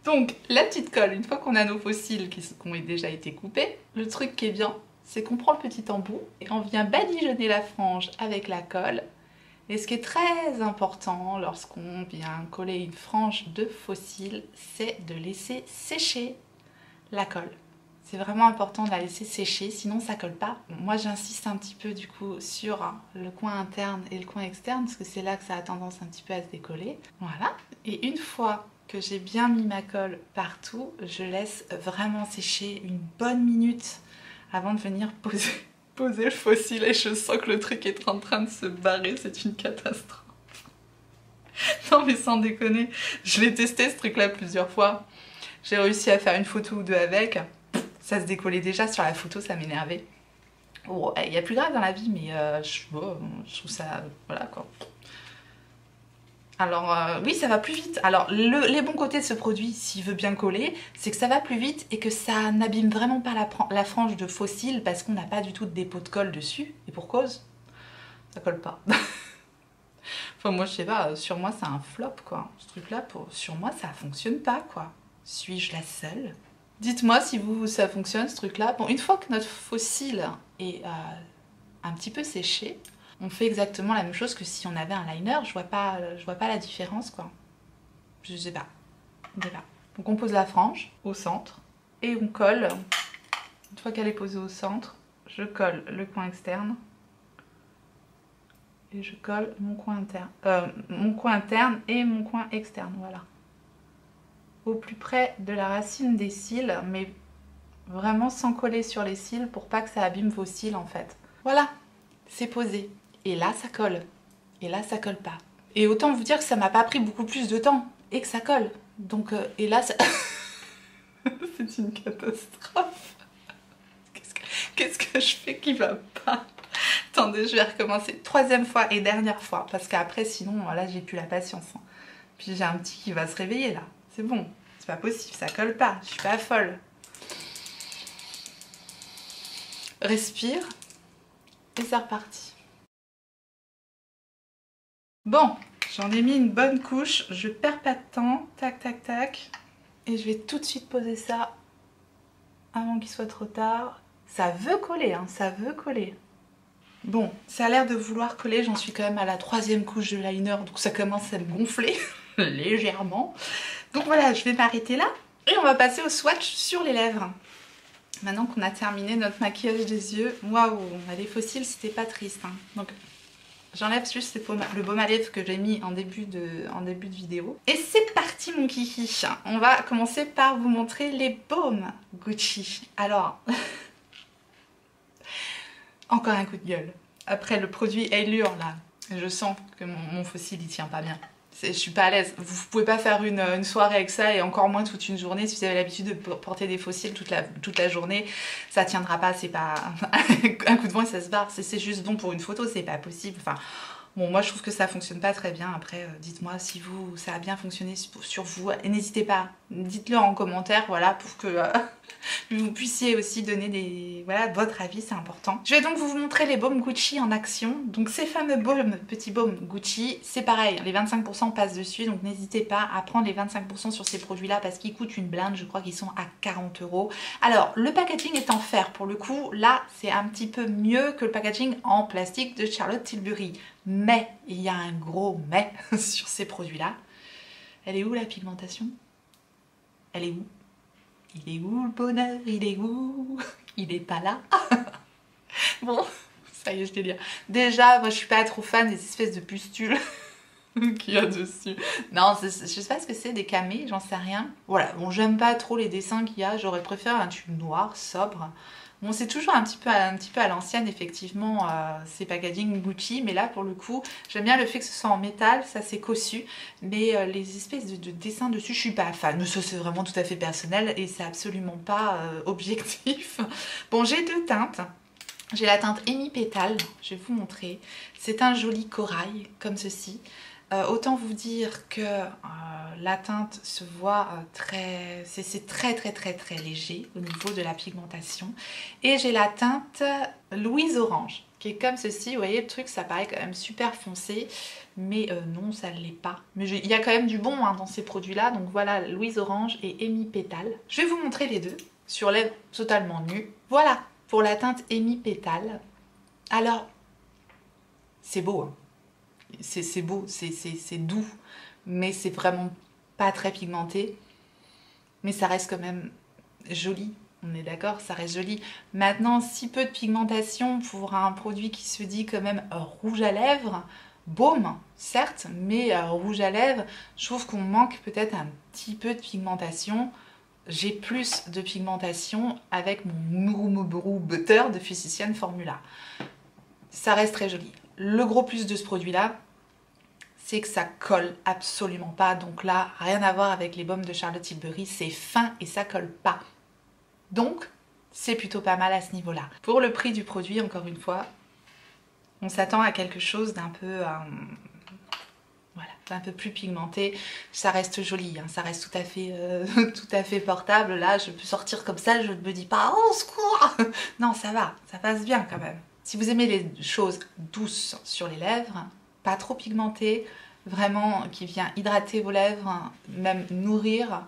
Donc, la petite colle, une fois qu'on a nos faux cils qui ont déjà été coupés, le truc qui est bien, c'est qu'on prend le petit embout et on vient badigeonner la frange avec la colle. Et ce qui est très important lorsqu'on vient coller une frange de faux cils, c'est de laisser sécher la colle. C'est vraiment important de la laisser sécher, sinon ça colle pas. Moi j'insiste un petit peu du coup sur le coin interne et le coin externe, parce que c'est là que ça a tendance un petit peu à se décoller. Voilà, et une fois que j'ai bien mis ma colle partout, je laisse vraiment sécher une bonne minute avant de venir poser le faux cil et je sens que le truc est en train de se barrer, c'est une catastrophe. Non mais sans déconner, je l'ai testé ce truc là plusieurs fois. J'ai réussi à faire une photo ou deux avec, ça se décollait déjà sur la photo, ça m'énervait. Oh, il y a plus grave dans la vie mais je trouve ça... voilà quoi. Alors oui, ça va plus vite. Alors les bons côtés de ce produit, s'il veut bien coller, c'est que ça va plus vite et que ça n'abîme vraiment pas la frange de faux cils parce qu'on n'a pas du tout de dépôt de colle dessus. Et pour cause, ça colle pas. Enfin moi je sais pas, sur moi c'est un flop quoi. Ce truc là, sur moi ça fonctionne pas quoi. Suis-je la seule? Dites-moi si ça fonctionne ce truc là. Bon, une fois que notre faux cil est un petit peu séché, on fait exactement la même chose que si on avait un liner. Je vois pas la différence quoi. Je sais pas. Donc on pose la frange au centre et on colle. Une fois qu'elle est posée au centre, je colle le coin externe et je colle mon coin interne et mon coin externe. Voilà. Au plus près de la racine des cils, mais vraiment sans coller sur les cils pour pas que ça abîme vos cils en fait. Voilà, c'est posé. Et là ça colle. Et là ça colle pas. Et autant vous dire que ça m'a pas pris beaucoup plus de temps. Et que ça colle. Donc, et là ça... c'est une catastrophe. Qu'est-ce que je fais qui va pas? Attendez, je vais recommencer. Troisième fois et dernière fois. Parce qu'après sinon, là j'ai plus la patience. Hein. Puis j'ai un petit qui va se réveiller là. C'est bon. C'est pas possible, ça colle pas. Je suis pas folle. respire et c'est reparti. Bon, j'en ai mis une bonne couche, je perds pas de temps, tac tac tac, et je vais tout de suite poser ça avant qu'il soit trop tard. Ça veut coller, hein, ça veut coller. Bon, ça a l'air de vouloir coller, j'en suis quand même à la 3e couche de liner, donc ça commence à me gonfler légèrement. Donc voilà, je vais m'arrêter là et on va passer au swatch sur les lèvres. Maintenant qu'on a terminé notre maquillage des yeux, waouh, les fossiles c'était pas triste. Hein. Donc j'enlève juste le baume à lèvres que j'ai mis en début de vidéo. Et c'est parti mon kiki. On va commencer par vous montrer les baumes Gucci. Alors, encore un coup de gueule. Après le produit Allure là, je sens que mon fossile il tient pas bien. Je suis pas à l'aise. Vous pouvez pas faire une soirée avec ça et encore moins toute une journée. Si vous avez l'habitude de porter des fossiles toute la journée, ça tiendra pas. C'est pas un coup de vent et ça se barre. C'est juste bon pour une photo, c'est pas possible. Enfin, bon, moi je trouve que ça fonctionne pas très bien. Après, dites-moi si ça a bien fonctionné sur vous. Et n'hésitez pas, dites-le en commentaire, voilà, pour que vous puissiez aussi donner votre avis, c'est important. Je vais donc vous montrer les baumes Gucci en action. Donc ces fameux baumes, petits baumes Gucci, c'est pareil, les 25% passent dessus, donc n'hésitez pas à prendre les 25% sur ces produits-là parce qu'ils coûtent une blinde, je crois qu'ils sont à 40 €. Alors, le packaging est en fer, pour le coup, là, c'est un petit peu mieux que le packaging en plastique de Charlotte Tilbury. Mais, il y a un gros mais sur ces produits-là. Elle est où la pigmentation? Elle est où? Il est où le bonheur? Il est où? Il est pas là. Bon, ça y est, je délire. Déjà, moi je suis pas trop fan des espèces de pustules qu'il y a dessus. Non, je sais pas ce que c'est, des camés, j'en sais rien. Voilà, bon, j'aime pas trop les dessins qu'il y a. J'aurais préféré un tube noir, sobre. Bon, c'est toujours un petit peu à l'ancienne, effectivement, ces packaging Gucci, mais là, pour le coup, j'aime bien le fait que ce soit en métal, ça c'est cossu, mais les espèces de dessins dessus, je suis pas fan. Mais ça, c'est vraiment tout à fait personnel et c'est absolument pas objectif. Bon, j'ai deux teintes. J'ai la teinte Amy Pétale, je vais vous montrer. C'est un joli corail, comme ceci. Autant vous dire que la teinte se voit c'est très léger au niveau de la pigmentation. Et j'ai la teinte Louise Orange qui est comme ceci. Vous voyez le truc, ça paraît quand même super foncé, mais non, ça ne l'est pas. Mais il y a quand même du bon hein, dans ces produits là. Donc voilà, Louise Orange et Amy Pétale. Je vais vous montrer les deux sur lèvres totalement nues. Voilà pour la teinte Amy Pétale. Alors c'est beau hein. C'est beau, c'est doux, mais c'est vraiment pas très pigmenté. Mais ça reste quand même joli, on est d'accord, ça reste joli. Maintenant, si peu de pigmentation pour un produit qui se dit quand même rouge à lèvres, baume, certes, mais rouge à lèvres, je trouve qu'on manque peut-être un petit peu de pigmentation. J'ai plus de pigmentation avec mon Murumuru Butter de Physician Formula. Ça reste très joli. Le gros plus de ce produit-là, c'est que ça colle absolument pas. Donc là, rien à voir avec les baumes de Charlotte Tilbury, c'est fin et ça colle pas. Donc, c'est plutôt pas mal à ce niveau-là. Pour le prix du produit, encore une fois, on s'attend à quelque chose d'un peu... voilà, un peu plus pigmenté. Ça reste joli, hein, ça reste tout à fait portable. Là, je peux sortir comme ça, je ne me dis pas « Oh, au secours !» Non, ça va, ça passe bien quand même. Si vous aimez les choses douces sur les lèvres, pas trop pigmentées, vraiment qui vient hydrater vos lèvres, même nourrir,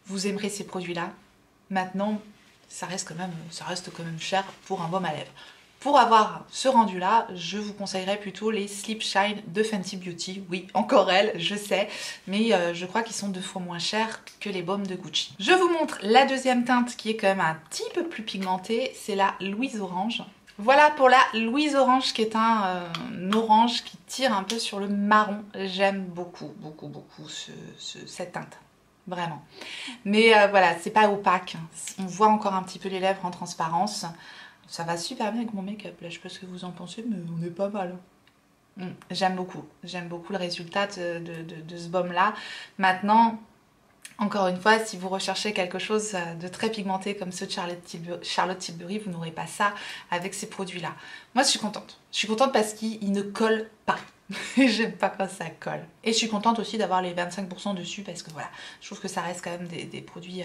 vous aimerez ces produits-là. Maintenant, ça reste quand même cher pour un baume à lèvres. Pour avoir ce rendu-là, je vous conseillerais plutôt les Sleep Shine de Fenty Beauty. Oui, encore elles, je sais, mais je crois qu'ils sont 2 fois moins chers que les baumes de Gucci. Je vous montre la deuxième teinte qui est quand même un petit peu plus pigmentée, c'est la Louise Orange. Voilà pour la Louise Orange qui est un orange qui tire un peu sur le marron. J'aime beaucoup cette teinte, vraiment. Mais voilà, c'est pas opaque. On voit encore un petit peu les lèvres en transparence. Ça va super bien avec mon make-up. Là, je sais pas ce que vous en pensez, mais on est pas mal. J'aime beaucoup le résultat de ce baume-là. Maintenant... Encore une fois, si vous recherchez quelque chose de très pigmenté comme ceux de Charlotte Tilbury, vous n'aurez pas ça avec ces produits-là. Moi, je suis contente. Je suis contente parce qu'ils ne collent pas. J'aime pas quand ça colle. Et je suis contente aussi d'avoir les 25% dessus parce que voilà, je trouve que ça reste quand même des produits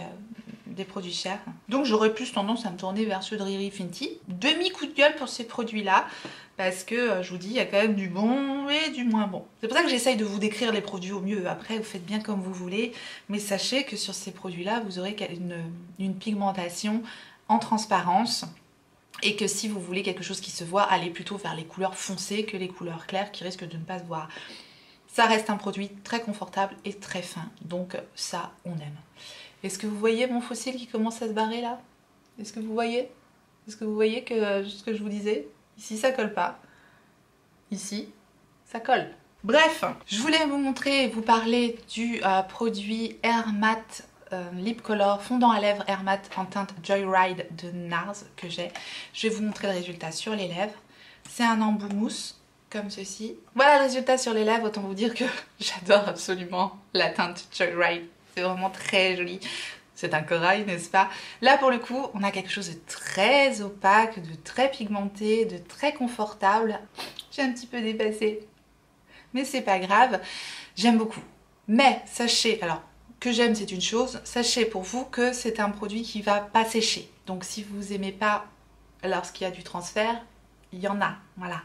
chers. Donc j'aurais plus tendance à me tourner vers ceux de Riri Fenty. Demi coup de gueule pour ces produits-là parce que je vous dis, il y a quand même du bon et du moins bon. C'est pour ça que j'essaye de vous décrire les produits au mieux. Après, vous faites bien comme vous voulez, mais sachez que sur ces produits-là, vous aurez une pigmentation en transparence. Et que si vous voulez quelque chose qui se voit, allez plutôt vers les couleurs foncées que les couleurs claires qui risquent de ne pas se voir. Ça reste un produit très confortable et très fin, donc ça on aime. Est-ce que vous voyez mon fossile qui commence à se barrer là? Est-ce que vous voyez? Est-ce que vous voyez que ce que je vous disais? Ici ça colle pas, ici ça colle. Bref, je voulais vous montrer et vous parler du produit Air Matte Lip Color fondant à lèvres Air Matte en teinte Joyride de NARS que j'ai. Je vais vous montrer le résultat sur les lèvres. C'est un embout mousse comme ceci. Voilà le résultat sur les lèvres. Autant vous dire que j'adore absolument la teinte Joyride. C'est vraiment très joli. C'est un corail, n'est-ce pas? Là pour le coup, on a quelque chose de très opaque, de très pigmenté, de très confortable. J'ai un petit peu dépassé, mais c'est pas grave. J'aime beaucoup. Mais sachez, alors que j'aime c'est une chose, sachez pour vous que c'est un produit qui va pas sécher. Donc si vous aimez pas lorsqu'il y a du transfert, il y en a, voilà.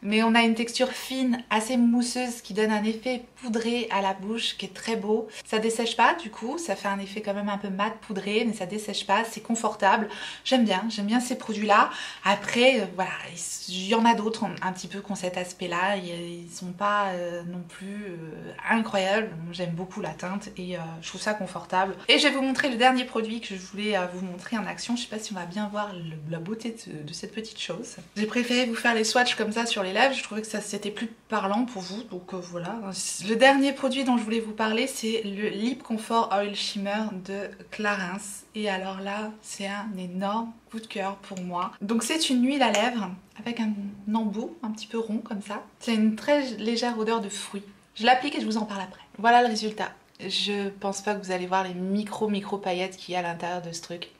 Mais on a une texture fine, assez mousseuse qui donne un effet poudré à la bouche qui est très beau. Ça dessèche pas du coup, ça fait un effet quand même un peu mat poudré, mais ça dessèche pas, c'est confortable. J'aime bien ces produits-là. Après, voilà, il y en a d'autres un petit peu qui ont cet aspect-là. Ils sont pas non plus incroyables. J'aime beaucoup la teinte et je trouve ça confortable. Et je vais vous montrer le dernier produit que je voulais vous montrer en action. Je sais pas si on va bien voir la beauté de cette petite chose. J'ai préféré vous faire les swatchs comme ça sur les lèvres, je trouvais que ça c'était plus parlant pour vous, donc voilà. Le dernier produit dont je voulais vous parler, c'est le Lip Comfort Oil Shimmer de Clarins. Et alors là, c'est un énorme coup de cœur pour moi. Donc c'est une huile à lèvres avec un embout un petit peu rond comme ça. C'est une très légère odeur de fruits. Je l'applique et je vous en parle après. Voilà le résultat. Je pense pas que vous allez voir les micro paillettes qu'il y a à l'intérieur de ce truc.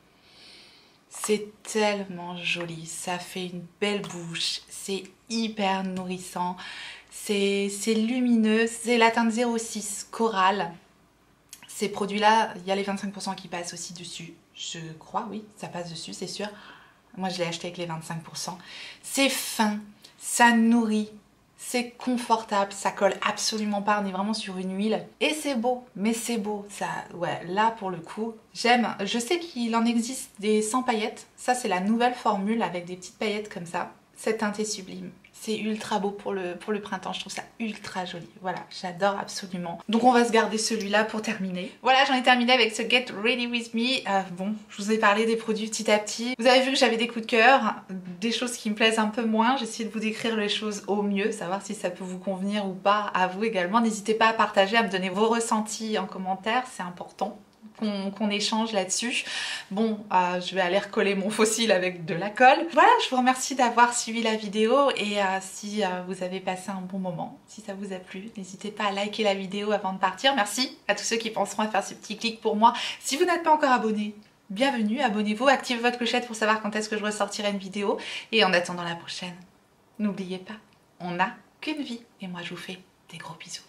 C'est tellement joli, ça fait une belle bouche, c'est hyper nourrissant, c'est lumineux, c'est la teinte 06 Coral. Ces produits-là, il y a les 25% qui passent aussi dessus, je crois, oui, ça passe dessus, c'est sûr. Moi, je l'ai acheté avec les 25%. C'est fin, ça nourrit, c'est confortable, ça colle absolument pas, on est vraiment sur une huile. Et c'est beau, mais c'est beau, ça, ouais, là pour le coup, j'aime. Je sais qu'il en existe des sans paillettes, ça c'est la nouvelle formule avec des petites paillettes comme ça. Cette teinte est sublime. C'est ultra beau pour le printemps, je trouve ça ultra joli. Voilà, j'adore absolument. Donc on va se garder celui-là pour terminer. Voilà, j'en ai terminé avec ce Get Ready With Me. Bon, je vous ai parlé des produits petit à petit. Vous avez vu que j'avais des coups de cœur, des choses qui me plaisent un peu moins. J'ai essayé de vous décrire les choses au mieux, savoir si ça peut vous convenir ou pas à vous également. N'hésitez pas à partager, à me donner vos ressentis en commentaire, c'est important qu'on échange là-dessus. Bon, je vais aller recoller mon fossile avec de la colle. Voilà, je vous remercie d'avoir suivi la vidéo et si vous avez passé un bon moment, si ça vous a plu, n'hésitez pas à liker la vidéo avant de partir. Merci à tous ceux qui penseront à faire ce petit clic pour moi. Si vous n'êtes pas encore abonné, bienvenue, abonnez-vous, activez votre clochette pour savoir quand est-ce que je ressortirai une vidéo. Et en attendant la prochaine, n'oubliez pas, on n'a qu'une vie. Et moi, je vous fais des gros bisous.